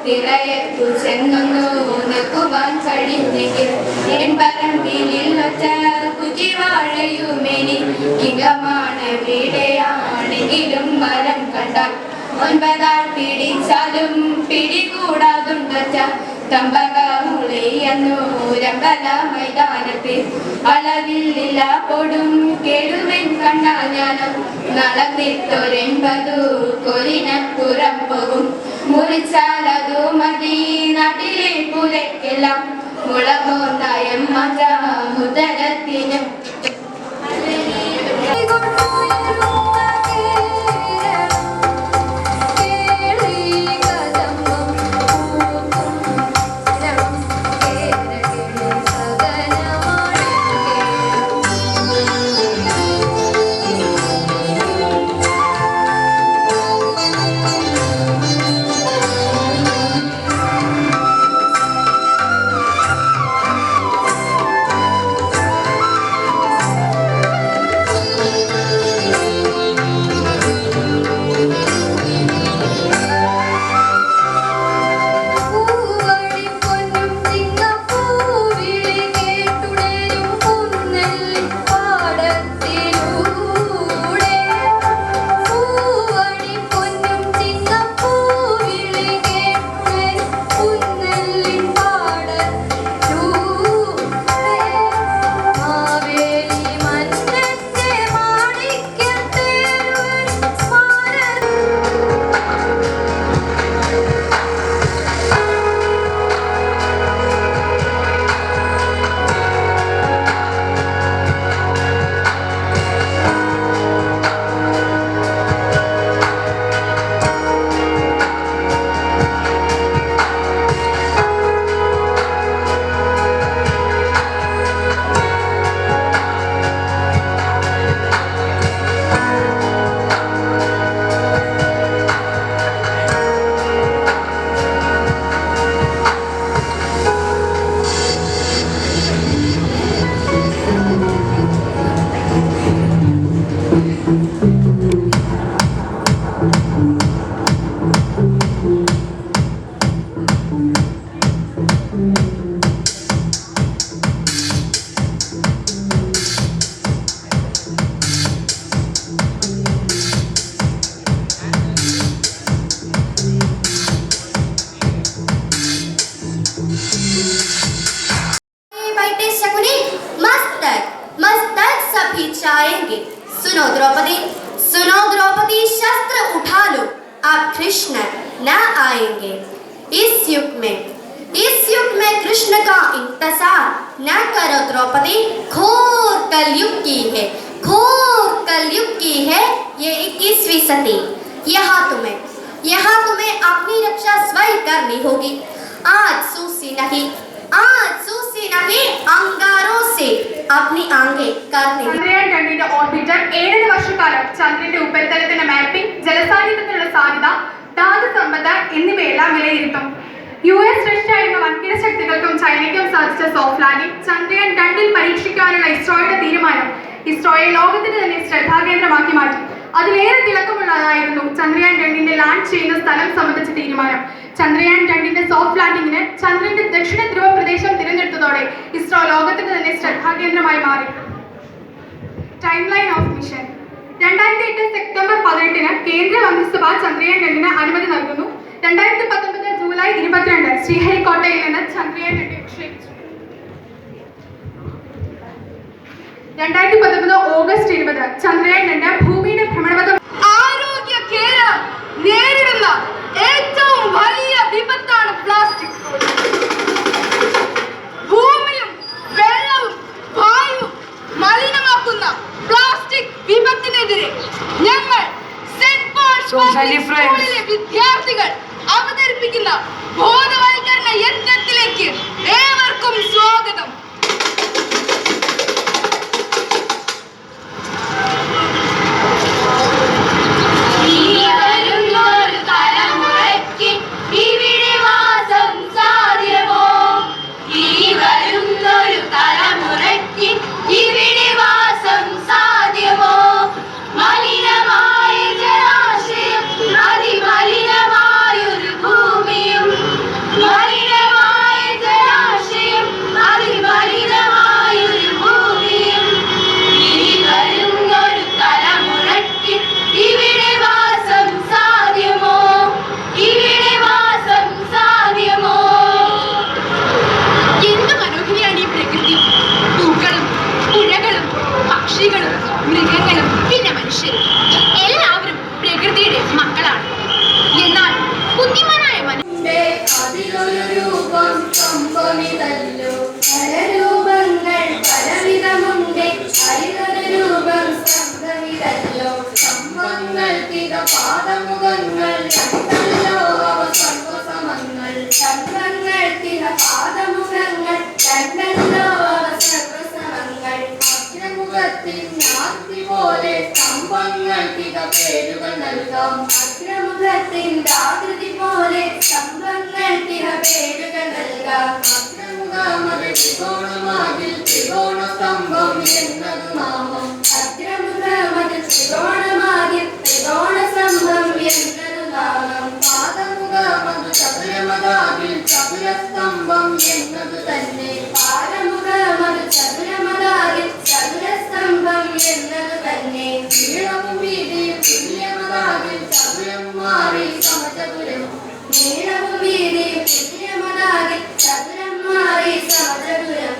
തിറയത്തു ചെന്നൊന്നു നിൽക്കുവാൻ കഴിഞ്ഞെങ്കിൽ എൻ പറമ്പിലിൽ വച്ച കുറ്റിവാഴയുമെനി ഇകമാണ് വീടയാണെങ്കിലും മരം കണ്ടാൽ 9 പിടിച്ചാലും പിടികൂടാതുണ്ടച്ച തമ്പകമുളിയന്നൂരമ്പല മൈതാനത്ത് അളവില്ല കൊടും കേടുവൻ കണ്ടാൽ ഞാനും നടന്നിട്ടൊരെൺപതു കൊരിനപ്പുറം പോകും മുറിച്ചാലതു മതി നാട്ടിലെ പുരക്കെല്ലാം മുളകോന്തായം മജ മുതലത്തിനും सुनो द्रौपदी शस्त्र उठा लो आप कृष्ण न आएंगे इस युग में कृष्ण का इंतजार न करो द्रौपदी घोर कलयुग की है ये 21वीं सदी यहाँ तुम्हें अपनी रक्षा स्वयं करनी होगी आज सूसी नहीं अंगारों से अपनी आंखें करनी। ചന്ദ്രയാൻ 2 ഓർബിറ്റർ 7 വർഷക്കാലം ചന്ദ്രന്റെ ഉപരിതലത്തിന്റെ മാപ്പിംഗ്, ജലസാന്നിധ്യത്തിനുള്ള സാധ്യത, ധാതു സമ്പത്ത് എന്നിവയെല്ലാം വിലയിരുത്തും. US, റഷ്യ എന്ന വൻകിട ശക്തികൾക്കും ചൈനയ്ക്കും സാധിച്ച സോഫ്റ്റ് ലാൻഡിംഗ് ചന്ദ്രയാൻ 2 പരീക്ഷിക്കാനുള്ള ഇസ്രോയുടെ തീരുമാനം ഇസ്രോയെ ലോകത്തിന് തന്നെ ശ്രദ്ധാകേന്ദ്രമാക്കി മാറ്റി. അതിലേറെ തിളക്കമുള്ളതായിരുന്നു ചന്ദ്രയാൻ 2 ലാൻഡ് ചെയ്യുന്ന സ്ഥലം സംബന്ധിച്ച തീരുമാനം. ചന്ദ്രയാൻ 2 സോഫ്റ്റ് ലാൻഡിങ്ങിന് ചന്ദ്രന്റെ ദക്ഷിണ ധ്രുവ പ്രദേശം തിരഞ്ഞെടുത്തതോടെ ഇസ്രോ ലോകത്തിന് തന്നെ ശ്രദ്ധാകേന്ദ്രമായി മാറി. Time line of mission 2008 September 18 കേന്ദ്ര മന്ത്രിസഭ ചന്ദ്രയാൻ 2 അനുമതി നൽകുന്നു. 2019 ജൂലൈ 22 ശ്രീഹരിക്കോട്ടയിൽ നിന്ന് ചന്ദ്രയാൻ 2 വിക്ഷേപിച്ചു. 2019 ഓഗസ്റ്റ് 20 ചന്ദ്രയാൻ 2 ഭൂമിയുടെ ഭ്രമണപഥം. ആരോഗ്യ കേരളം നേരിടുന്ന ഏറ്റവും വലിയ വിപത്താണ് പ്ലാസ്റ്റിക്. ഭൂമിയും വെള്ളവും വായുവും മലിനമാക്കുന്ന പ്ലാസ്റ്റിക് വിപത്തിനെതിരെ ഞങ്ങൾ സെന്റ് പോൾസ് സ്കൂളിലെ വിദ്യാർത്ഥികൾ അവതരിപ്പിക്കുന്ന ബോധവൽക്കരണ യജ്ഞത്തിലേക്ക് ഏവർക്കും സ്വാഗതം. അതിലൊരു രൂപം സംഭവിതല്ലോ. പലരൂപങ്ങൾ പലവിധമുണ്ട്, അതിലൊരു രൂപം സംഭവിതല്ലോ. സംഭവങ്ങൾക്കിത പാദമുഖങ്ങൾ രണ്ടല്ലോ അവ സർവസമങ്ങൾ. സംഭവങ്ങൾക്കിത പാദമുഖങ്ങൾ രണ്ടല്ലോ അവ സർവസമങ്ങൾ. അഗ്രമുഖത്തിൻ ആകൃതി പോലെ സ്തംഭങ്ങൾക്കിത പേരുകൾ നൽകാം. അഗ്രമുഖത്തിൻ്റെ ആകൃതി പോലെ സ്തംഭങ്ങൾക്കിത പേരുകൾ നൽകാം. അഗ്രമുഖമത് ത്രികോണമാകിൽ ത്രികോണസ്തംഭം എന്നതു നാമം. അഗ്രമുഖമത് ത്രികോണമാകിൽ ത്രികോണസ്തംഭം എന്നതു നാമം. പാദമുഖമത് ചതുരമതാകിൽ ചതുരസ്തംഭം എന്നതു തന്നെ. പാദമുഖമത് ചതുരമതാകിൽ ചതുരസ്തംഭം എന്നതു തന്നെ. നീളവും വീതിയും തുല്യമതാകിൽ ചതുരം മാറി സമചതുരം. നീളവും വീതിയും തുല്യമതാകിൽ ചതുരം മാറി സമചതുരം.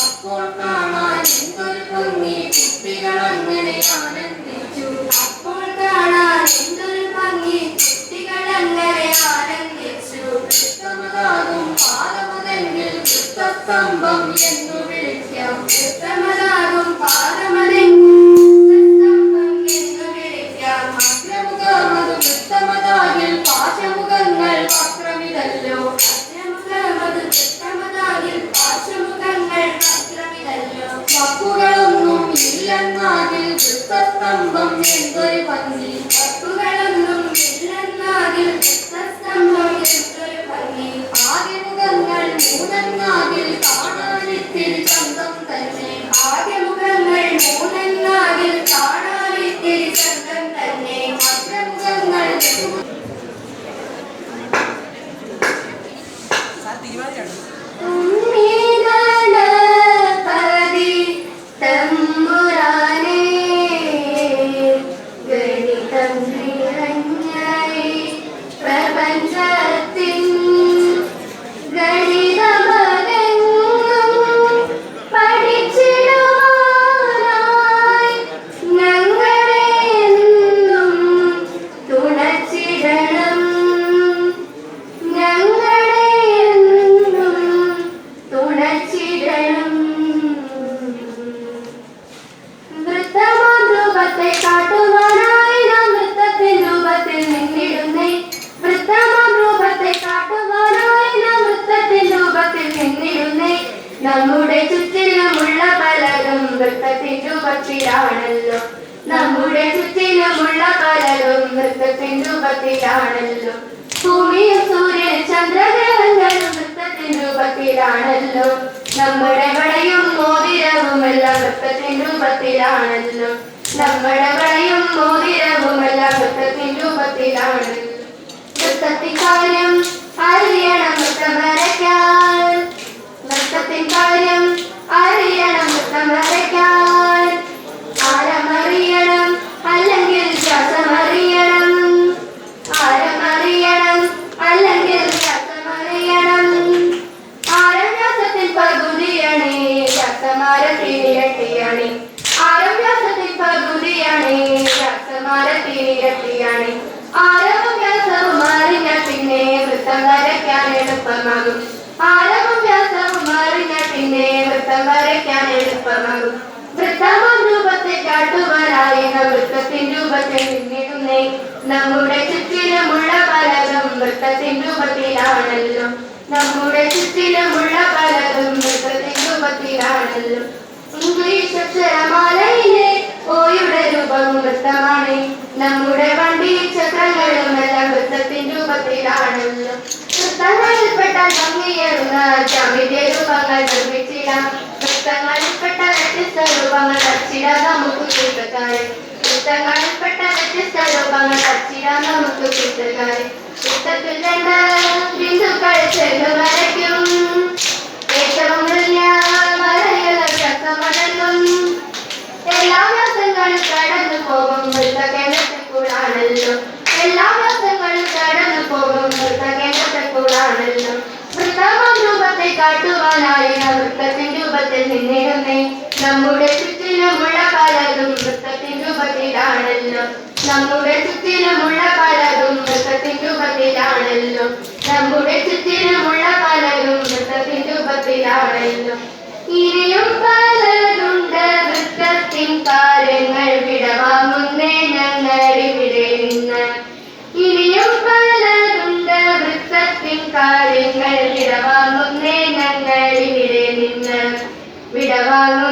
അപ്പോൾ കാണാൻ എന്തൊരു ഭംഗി, കുട്ടികളങ്ങനെ ആനന്ദിച്ചു. അപ്പോൾ കാണാൻ എന്തൊരു ഭംഗി, കുട്ടികളങ്ങനെ ആനന്ദിച്ചു. വൃത്തമതാകും പാദമതെങ്കിൽ വൃത്തസ്തംഭം എന്നു വിളിക്കാം. വൃത്തമതാകും പാദമതെങ്കിൽ വൃത്തസ്തംഭം എന്നു വിളിക്കാം. അഗ്രമുഖമതു വൃത്തമതാകിൽ പാശമുഖങ്ങൾ വക്രമിതല്ലോ. അഗ്രമുഖമതു വൃത്തമതാകിൽ പാശമുഖങ്ങൾ വക്രമിതല്ലോ. വക്കുകളൊന്നും ഇല്ലെന്നാകിൽ വൃത്തസ്തംഭം എന്തൊരു ഭംഗി. വക്കുകളൊന്നും ഇല്ലെന്നാകിൽ വൃത്തസ്തംഭം എന്തൊരു ഭംഗി. ആകെമുഖങ്ങൾ മൂന്നെന്നാകിൽ കാണാനിത്തിരി ചന്തം തന്നെ. ആകെമുഖങ്ങൾ മൂന്നെന്നാകിൽ കാണാനിത്തിരി ചന്തം തന്നെ. അഗ്രമുഖങ്ങൾ ഉണ്ണീഗണപതി തമ്പുരാനേ, ഗണിതം നിറഞ്ഞായി പ്രപഞ്ചത്തിൻ ഗണിതമതെങ്ങും പഠിച്ചിടുവാനായി ഞങ്ങളെ എന്നും തുണച്ചിടണം. ഞങ്ങളെ എന്നും തുണച്ചിടണം. വൃത്തമാതൃപത്തെ കാട്ടുവാനായി നാം വൃത്തത്തിൻ രൂപത്തിൽ നിന്നിടുന്നേ. വൃത്തമാതൃപത്തെ കാട്ടുവാനായി നാം വൃത്തത്തിൻ രൂപത്തിൽ നിന്നിടുന്നേ. നമ്മുടെ ചുറ്റിലുമുള്ള പലതും വൃത്തത്തിൻ രൂപത്തിലാണല്ലോ. നമ്മുടെ ചുറ്റിലുമുള്ള പലതും വൃത്തത്തിൻ രൂപത്തിലാണല്ലോ. ഭൂമിയും സൂര്യനും ചന്ദ്രഗ്രഹങ്ങളും വൃത്തത്തിൻ രൂപത്തിലാണല്ലോ. നമ്മുടെ വളയും മോതിരവുമെല്ലാം വൃത്തത്തിൻ രൂപത്തിലാണല്ലോ. നമ്മുടെ വളയും മോതിരവുമെല്ലാം വൃത്തത്തിൻ രൂപത്തിലാണല്ലോ. വൃത്തത്തിൻ കാര്യം അറിയണം വൃത്തം വരയ്ക്കാൻ. വൃത്തത്തിൻ കാര്യം അറിയണം വൃത്തം വരയ്ക്കാൻ. ആരമറിയണം അല്ലെങ്കിൽ ശ്വാസമറിയണം. ആരമറിയണം അല്ലെങ്കിൽ ശ്വാസമറിയണം. ആരം വ്യാസത്തിൽ പകുതിയാണ്, ശ്വാസമാരത്തിനിരട്ടിയാണ്. ആരം വ്യാസത്തിൽ പകുതിയാണ്, ശ്വാസമാരത്തിനിരട്ടിയാണ്. ആരവും വ്യാസവും അറിഞ്ഞാൽ പിന്നെ വൃത്തം വരയ്ക്കാൻ എളുപ്പമാകും. ആരവും വ്യാസവും അറിഞ്ഞാൽ പിന്നെ വൃത്തം വരയ്ക്കാൻ എളുപ്പമാകും. വൃത്തമാം രൂപത്തെ കാട്ടുവാനായി വൃത്തത്തിൻ രൂപത്തിൽ നിന്നിടുന്നേ. നമ്മുടെ ചുറ്റിലുമുള്ള പലതും വൃത്തത്തിൻ രൂപത്തിലാണല്ലോ. നമ്മുടെ ചുറ്റിലുമുള്ള പലതും വൃത്തത്തിൻ രൂപത്തിലാണല്ലോ. ഇംഗ്ലീഷ് അക്ഷരമാലയിലെ ഓയുടെ രൂപം വൃത്തമാണ്. നമ്മുടെ വണ്ടി ചക്രങ്ങളും എല്ലാം വൃത്തത്തിൻ രൂപത്തിലാണല്ലോ. വൃത്തങ്ങളിൽപ്പെട്ട ഭംഗിയേറുന്ന ജാമിതീയ രൂപങ്ങൾ നിർമ്മിച്ചിടാം. വൃത്തങ്ങളിൽപ്പെട്ട വ്യത്യസ്ത രൂപങ്ങൾ വച്ചിടാം നമുക്ക് കൂട്ടുകാരെ. വൃത്തങ്ങളിൽപ്പെട്ട വ്യത്യസ്ത രൂപങ്ങൾ വച്ചിടാം നമുക്ക് കൂട്ടുകാരെ. വൃത്തത്തിൽ രണ്ട് ബിന്ദുക്കൾ ചേർന്ന് വരയ്ക്കും. ഏറ്റവും വലിയ വരയുള്ള വ്യാസമടങ്ങും. എല്ലാ വ്യാസങ്ങളും കടന്നു പോകും വൃത്തകേന്ദ്രത്തിൽ കൂടാണല്ലോ. എല്ലാ വ്യാസങ്ങളും കടന്നു പോകും വൃത്തകേന്ദ്രത്തിൽ കൂടാണല്ലോ. വൃത്തമാം രൂപത്തെ കാട്ടുവാനായി വൃത്തത്തിൻ രൂപത്തിൽ നിന്നിടുന്നേ. നമ്മുടെ ചുറ്റിലുമുള്ള പലതും വൃത്തത്തിൻ രൂപത്തിലാണല്ലോ. നമ്മുടെ ചുറ്റിലുമുള്ള പലതും വൃത്തത്തിൻ രൂപത്തിലാണല്ലോ. നമ്മുടെ ചുറ്റിനുമുള്ള പലരും വൃത്തത്തിൻ രൂപത്തിലാണല്ലോ. ഇനിയും പലരുണ്ട് വൃത്തത്തിൻ കാര്യങ്ങൾ വിടവാങ്ങുന്നേ ഞങ്ങളിവിടെ നിന്ന്. ഇനിയും പലരുണ്ട് വൃത്തത്തിൻ കാര്യങ്ങൾ വിടവാങ്ങുന്നേ ഞങ്ങളിവിടെ നിന്ന്. വിടവാങ്ങും